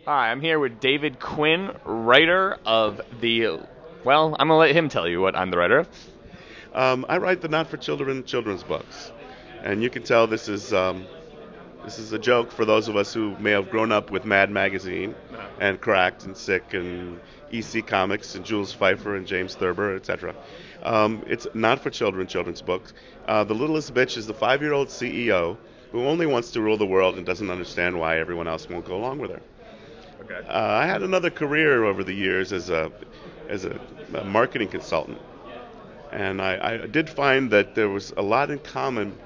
Hi, I'm here with David Quinn, writer of the. Well, I'm gonna let him tell you what I'm the writer of. I write the not for children children's books, and you can tell this is a joke for those of us who may have grown up with Mad Magazine and Cracked and Sick and EC Comics and Jules Pfeiffer and James Thurber, etc. It's not for children children's books. The littlest bitch is the 5-year-old CEO who only wants to rule the world and doesn't understand why everyone else won't go along with her. Okay. I had another career over the years as a marketing consultant. And I did find that there was a lot in common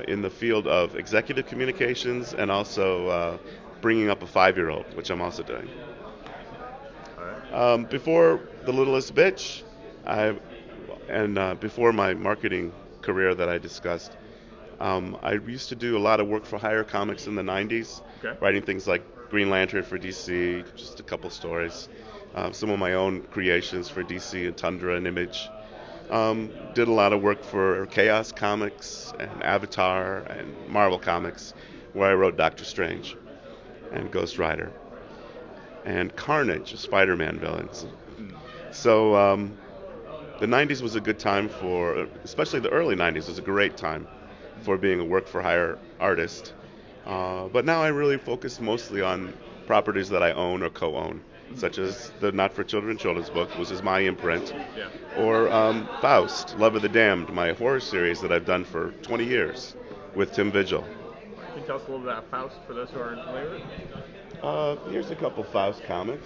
in the field of executive communications and also bringing up a 5-year-old, which I'm also doing. Before The Littlest Bitch, before my marketing career that I discussed, I used to do a lot of work for hire comics in the 90s, Okay. writing things like Green Lantern for DC, just a couple stories. Some of my own creations for DC and Tundra and Image. Did a lot of work for Chaos Comics and Avatar and Marvel Comics, where I wrote Doctor Strange and Ghost Rider and Carnage, Spider-Man villains. So the 90s was a good time especially the early 90s was a great time for being a work-for-hire artist. But now I really focus mostly on properties that I own or co-own, such as the Not for Children children's book, which is my imprint, Yeah. or Faust, Love of the Damned, my horror series that I've done for 20 years with Tim Vigil. Can you tell us a little bit about Faust for those who aren't familiar with it? Here's a couple Faust comics.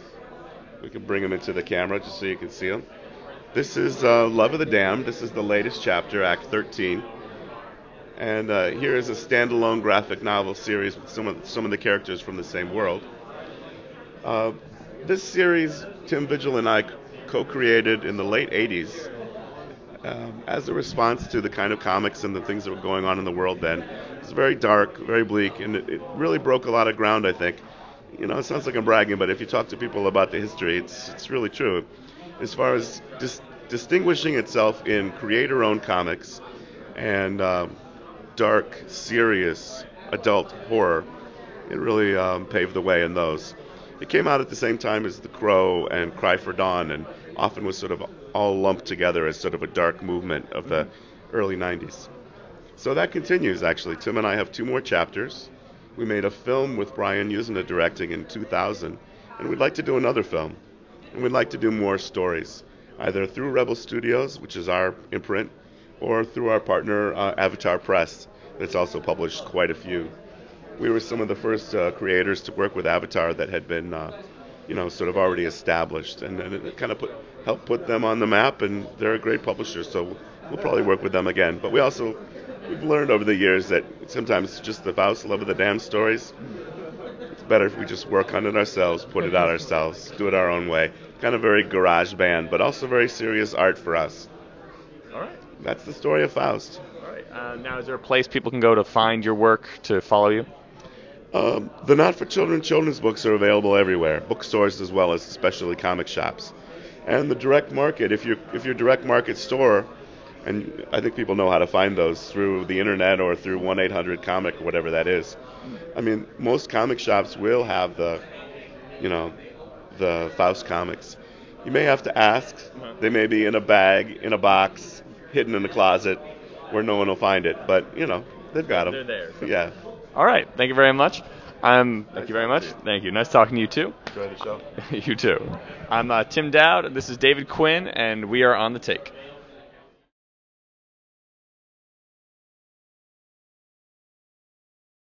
We can bring them into the camera just so you can see them. This is Love of the Damned. This is the latest chapter, Act 13. And here is a standalone graphic novel series with some of the characters from the same world. This series, Tim Vigil and I co-created in the late 80s as a response to the kind of comics and the things that were going on in the world then. It's very dark, very bleak, and it really broke a lot of ground, I think. You know, it sounds like I'm bragging, but if you talk to people about the history, it's really true. As far as distinguishing itself in creator-owned comics and dark, serious adult horror, it really paved the way in those. It came out at the same time as The Crow and Cry for Dawn, and often was sort of all lumped together as sort of a dark movement of the early 90s. So that continues, actually. Tim and I have 2 more chapters. We made a film with Brian Usna directing in 2000, and we'd like to do another film. And we'd like to do more stories, either through Rebel Studios, which is our imprint, or through our partner, Avatar Press, that's also published quite a few. We were some of the first creators to work with Avatar that had been, sort of already established, and it kind of helped put them on the map, and they're a great publisher, so we'll probably work with them again. But we've learned over the years that sometimes just the Faust, Love of the Damned stories, it's better if we just work on it ourselves, put it out ourselves, do it our own way. Kind of very garage band, but also very serious art for us. All right. That's the story of Faust. All right. Now, is there a place people can go to find your work, to follow you? The Not for Children children's books are available everywhere, bookstores as well as especially comic shops. And the direct market, if your direct market store, and I think people know how to find those through the internet or through 1-800-comic or whatever that is. I mean, most comic shops will have the Faust comics. You may have to ask. They may be in a bag, in a box, hidden in a closet where no one will find it. But, they've got them. They're there. Yeah. All right. Thank you very much. Thank you very much. Thank you. Nice talking to you, too. Enjoy the show. You, too. I'm Tim Dowd, and this is David Quinn, and we are on The Take.